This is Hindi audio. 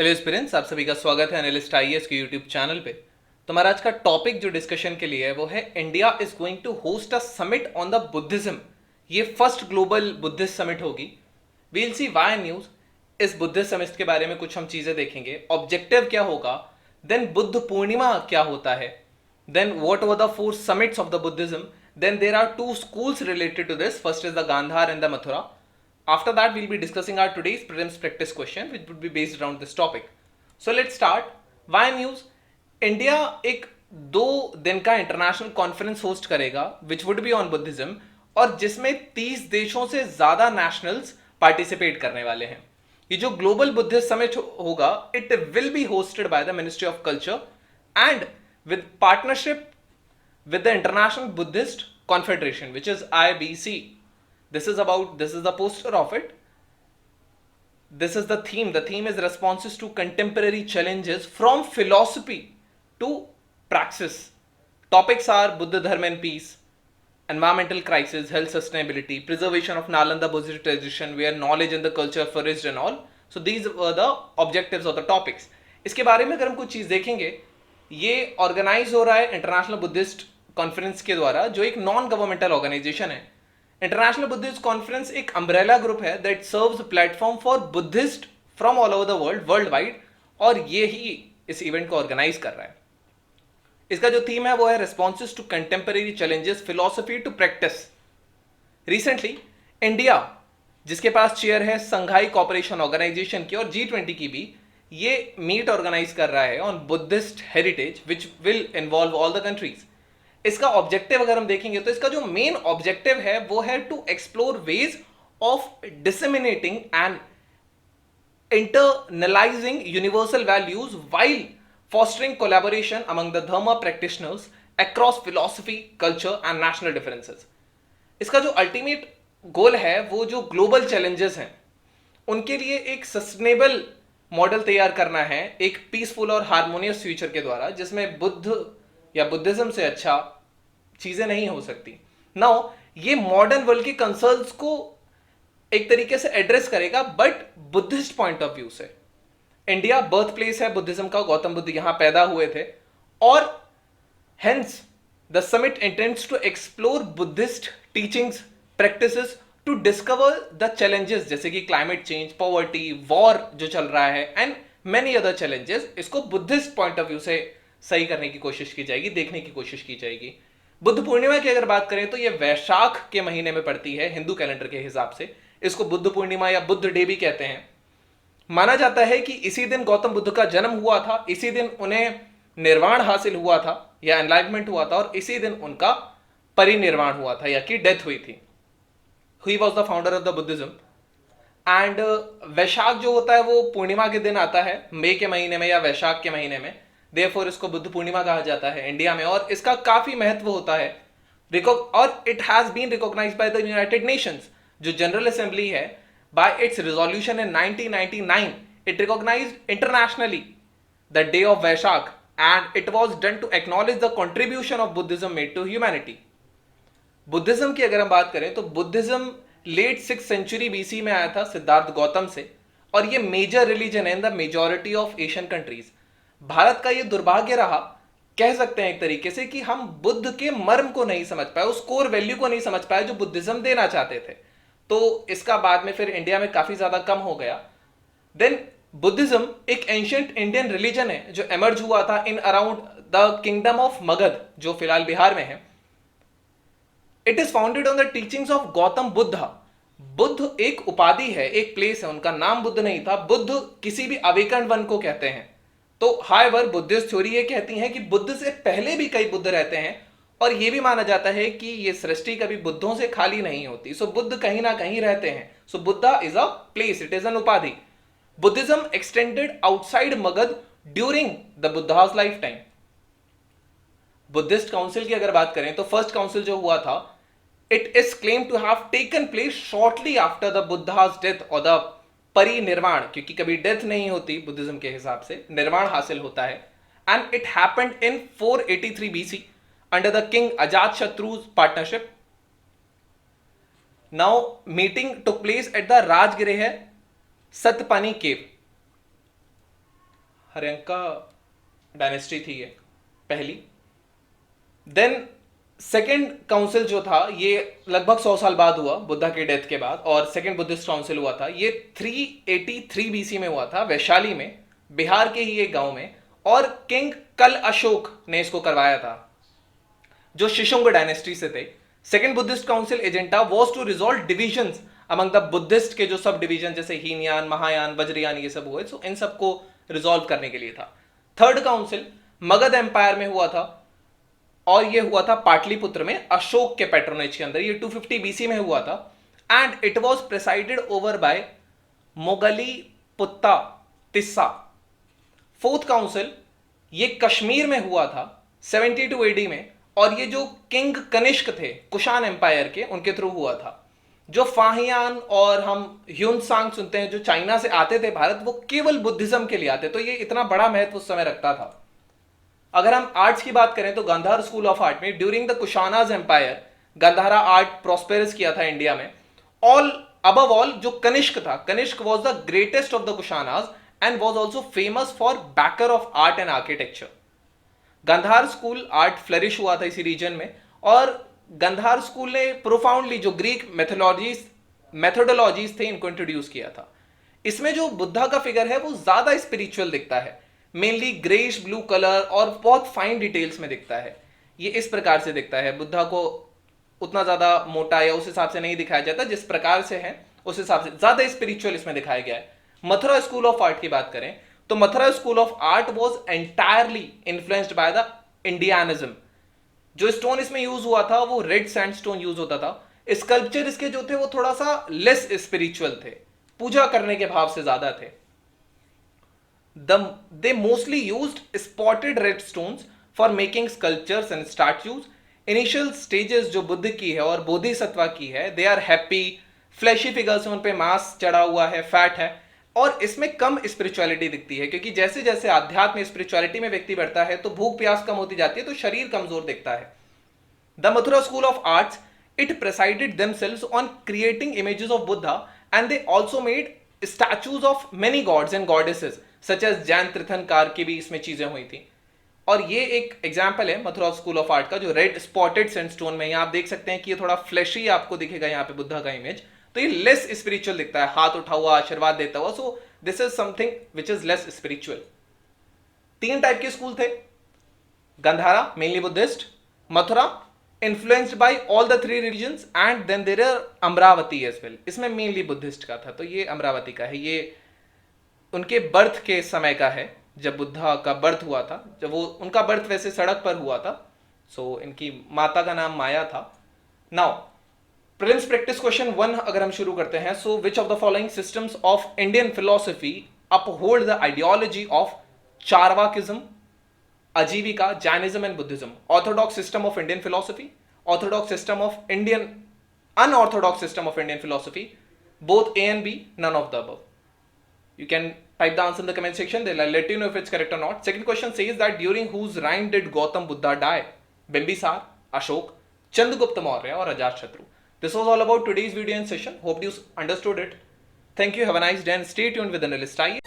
हेलो एस्पिरेंट्स, आप सभी का स्वागत है एनालिस्ट आईएएस के यूट्यूब चैनल पे। तो हमारा आज का टॉपिक जो डिस्कशन के लिए है वो है India is going to host a summit on the Buddhism. ये फर्स्ट ग्लोबल बुद्धिस्ट समिट होगी। We'll see why news. इस बुद्धिस्ट समिट के बारे में कुछ हम चीजें देखेंगे, ऑब्जेक्टिव क्या होगा, देन बुद्ध पूर्णिमा क्या होता है, then what were the four summits of the Buddhism, then there are two schools related to this, first is the Gandhara and the Mathura. After that, we'll be discussing our today's prelims practice question, which would be based around this topic. So let's start. Why news? India एक 2 दिन का इंटरनेशनल कॉन्फ्रेंस होस्ट करेगा which would be on Buddhism, और जिसमें 30 देशों से ज्यादा नेशनल्स पार्टिसिपेट करने वाले हैं. ये जो ग्लोबल बुद्धिस्ट समिट होगा, it will be hosted by the ministry of culture and with partnership with the International Buddhist Confederation, which is IBC. This is the poster of it. This is the theme. The theme is responses to contemporary challenges from philosophy to praxis. Topics are Buddha Dharma and peace, environmental crisis, health sustainability, preservation of Nalanda Buddhist tradition, where knowledge and the culture flourished and all. So these were the objectives of the topics. इसके बारे में अगर हम कुछ चीज देखेंगे, ये ऑर्गेनाइज हो रहा है इंटरनेशनल बुद्धिस्ट कॉन्फ्रेंस के द्वारा, जो एक नॉन गवर्नमेंटल ऑर्गेनाइजेशन है. इंटरनेशनल बुद्धिस्ट कॉन्फ्रेंस एक अम्ब्रेला ग्रुप है that serves platform for Buddhist from all over the world wide, और ये ही इस इवेंट को ऑर्गेनाइज कर रहा है. इसका जो थीम है वो है responses to contemporary challenges, philosophy to practice. Recently India, जिसके पास चेयर है संघाई कॉपरेशन ऑर्गेनाइजेशन की और G20 की भी, ये मीट ऑर्गेनाइज कर रहा है on Buddhist heritage which will involve all the countries. इसका ऑब्जेक्टिव अगर हम देखेंगे तो इसका जो मेन ऑब्जेक्टिव है वो है to explore ways of disseminating and internalising universal values while fostering collaboration among the dharma practitioners across philosophy, culture and national differences. इसका जो अल्टीमेट गोल है वो जो ग्लोबल चैलेंजेस हैं उनके लिए एक सस्टेनेबल मॉडल तैयार करना है, एक पीसफुल और हार्मोनियस फ्यूचर के द्वारा, जिसमें बुद्ध या बुद्धिज्म से अच्छा चीजें नहीं हो सकती. नाउ ये मॉडर्न वर्ल्ड के कंसर्न्स को एक तरीके से एड्रेस करेगा, but Buddhist point of view से. इंडिया बर्थ प्लेस है बुद्धिज्म का, गौतम बुद्ध यहां पैदा हुए थे, और hence the summit intends to explore Buddhist teachings, practices to discover the challenges जैसे कि क्लाइमेट चेंज, पॉवर्टी, वॉर जो चल रहा है एंड मेनी अदर चैलेंजेस. इसको बुद्धिस्ट पॉइंट ऑफ व्यू से सही करने की कोशिश की जाएगी, देखने की कोशिश की जाएगी. बुद्ध पूर्णिमा की अगर बात करें तो यह वैशाख के महीने में पड़ती है हिंदू कैलेंडर के हिसाब से. इसको बुद्ध पूर्णिमा या बुद्ध डे भी कहते हैं. माना जाता है कि इसी दिन गौतम बुद्ध का जन्म हुआ था, इसी दिन उन्हें निर्वाण हासिल हुआ था या एनलाइटमेंट हुआ था, और इसी दिन उनका परिनिर्वाण हुआ था या कि डेथ हुई थी. He was the founder of the Buddhism. And Vaishakh जो होता है वो पूर्णिमा के दिन आता है, मई के महीने में या वैशाख के महीने में. देयरफॉर इसको बुद्ध पूर्णिमा कहा जाता है इंडिया में, और इसका काफी महत्व होता है. और it has been recognised by the United Nations. जो जनरल असेंबली है, by its resolution in 1999, it recognized internationally the day of Vaishak, and it was done to acknowledge the contribution of Buddhism made to humanity. Buddhism की अगर हम बात करें तो Buddhism late 6th century BC में आया था सिद्धार्थ गौतम से, और ये मेजर रिलीजन है in the majority of Asian countries. Bharat का ये दुर्भाग्य रहा, कह सकते हैं एक तरीके से, कि हम बुद्ध के मर्म को नहीं समझ पाए, उस कोर वैल्यू को नहीं समझ पाए जो बुद्धिज्म देना चाहते थे. तो इसका बाद में फिर इंडिया में काफी ज्यादा कम हो गया. देन बुद्धिज्म एक एंशिएंट इंडियन रिलीजन है जो एमर्ज हुआ था in around the kingdom of Magadh, जो फिलहाल बिहार में है. It is founded on the teachings of Gautam Buddha. Buddha एक उपाधि है, एक प्लेस है, उनका नाम बुद्ध नहीं था. बुद्ध किसी भी अवेकन वन को कहते हैं. तो हाउएवर बुद्धिस्ट थ्योरी ये कहती है कि बुद्ध से पहले भी कई बुद्ध रहते हैं, और यह भी माना जाता है कि यह सृष्टि कभी बुद्धों से खाली नहीं होती. सो बुद्ध कहीं ना कहीं रहते हैं. So Buddha is a place, it is an उपाधि. Buddhism extended outside Magadh during the Buddha's life time. Buddhist council की अगर बात करें तो फर्स्ट काउंसिल जो हुआ था, it is claim to have taken place shortly after the Buddha's death और द परिनिर्वाण, क्योंकि कभी डेथ नहीं होती बुद्धिज्म के हिसाब से, निर्वाण हासिल होता है. And it happened in 483 BC under the king Ajatashatru's partnership. Now meeting took place at the Rajgriha Satpani cave. Haryanka dynasty थी ये पहली। देन सेकेंड काउंसिल जो था ये लगभग 100 साल बाद हुआ बुद्धा के डेथ के बाद, और सेकेंड बुद्धिस्ट काउंसिल हुआ था ये 383 बीसी में हुआ था, वैशाली में, बिहार के ही एक गांव में, और किंग कल अशोक ने इसको करवाया था जो शिशुंग डायनेस्टी से थे। Second Buddhist council agenda was to resolve divisions among the Buddhist के जो सब डिवीजन जैसे हीनयान, महायान, वज्रयान ये सब हुए, सो इन सबको रिजॉल्व करने के लिए था। थर्ड काउंसिल मगध एम्पायर में हुआ था और ये हुआ था पाटलिपुत्र में अशोक के पैट्रोनेज के अंदर, ये 250 बीसी में हुआ था, and it was presided over by Moggaliputta Tissa. Fourth council ये कश्मीर में हुआ था 72 एडी में, और ये जो किंग कनिष्क थे कुषाण एम्पायर के, उनके थ्रू हुआ था। जो फाहियान और हम ह्यूनसांग सुनते हैं जो चाइना से आते थे भारत, वो केवल बुद्धिज्म के लिए आते, तो ये इतना बड़ा महत्व उस समय रखता था। अगर हम आर्ट्स की बात करें तो गांधार स्कूल ऑफ आर्ट में during the Kushanas empire Gandhara art prosperous किया था इंडिया में। ऑल अबव ऑल जो कनिष्क था, Kanishka was the greatest of the Kushanas and was also famous for backer of art and architecture. Gandhara school art flourish हुआ था इसी रीजन में, और गांधार स्कूल ने प्रोफाउंडली जो ग्रीक मेथोडोलॉजीज थे इनको इंट्रोड्यूस किया था। इसमें जो बुद्धा का फिगर है वो ज्यादा स्पिरिचुअल दिखता है, मेनली ग्रेइश ब्लू कलर और बहुत फाइन डिटेल्स में दिखता है। ये इस प्रकार से दिखता है, बुद्धा को उतना ज्यादा मोटा या उस हिसाब से नहीं दिखाया जाता, जिस प्रकार से है उस हिसाब से ज्यादा स्पिरिचुअल इसमें दिखाया गया है। मथुरा स्कूल ऑफ आर्ट की बात करें तो Mathura school of art was entirely influenced by the Indianism. जो स्टोन इसमें यूज हुआ था वो रेड सैंडस्टोन यूज होता था। स्कल्पचर इसके जो थे वो थोड़ा सा लेस स्पिरिचुअल थे, पूजा करने के भाव से ज्यादा थे। They mostly used spotted red stones for making sculptures and statues. Initial stages जो बुद्ध की है और बोधिसत्वा की है, they are happy, fleshy figures उन पे मांस चढ़ा हुआ है, फैट है, और इसमें कम स्पिरिचुअलिटी दिखती है, क्योंकि जैसे जैसे आध्यात्म स्पिरिचुअलिटी में व्यक्ति बढ़ता है तो भूख प्यास कम होती जाती है, तो शरीर कमजोर दिखता है। The Mathura school of arts it presided themselves on creating images of Buddha, and they also made statues of many gods and goddesses such as Jain Tirthankar की भी इसमें चीजें हुई थी। और ये एक एग्जाम्पल है मथुरा स्कूल ऑफ आर्ट का, जो रेड स्पॉटेड सैंडस्टोन में यहाँ आप देख सकते हैं कि ये थोड़ा फ्लैशी आपको दिखेगा यहाँ पे बुद्धा का इमेज, तो ये लेस स्पिरिचुअल दिखता है, हाथ उठा हुआ आशीर्वाद देता हुआ, so this is something which is less spiritual. 3 type के स्कूल थे, Gandhara mainly Buddhist, Mathura influenced by all the 3 religions, and then there are Amravati as well, इसमें मेनली बुद्धिस्ट का था, तो ये अमरावती का है। ये उनके बर्थ के समय का है, जब बुद्धा का बर्थ हुआ था, जब वो उनका बर्थ वैसे सड़क पर हुआ था, सो इनकी माता का नाम माया था। नाउ प्रिलिम्स प्रैक्टिस क्वेश्चन 1 अगर हम शुरू करते हैं, so which of the following systems of Indian philosophy uphold the ideology of Charvakism, Ajivika, Jainism and Buddhism? Orthodox system of Indian philosophy, orthodox system of Indian, unorthodox system of Indian philosophy, both A and B, none of the above. You can type the answer in the comment section, they'll let you know if it's correct or not. Second question says that during whose reign did Gautam Buddha die? Bimbisar, Ashok, Chandragupta Maurya or Ajatashatru? This was all about today's video and session. Hope you understood it. Thank you, have a nice day and stay tuned with Analyst.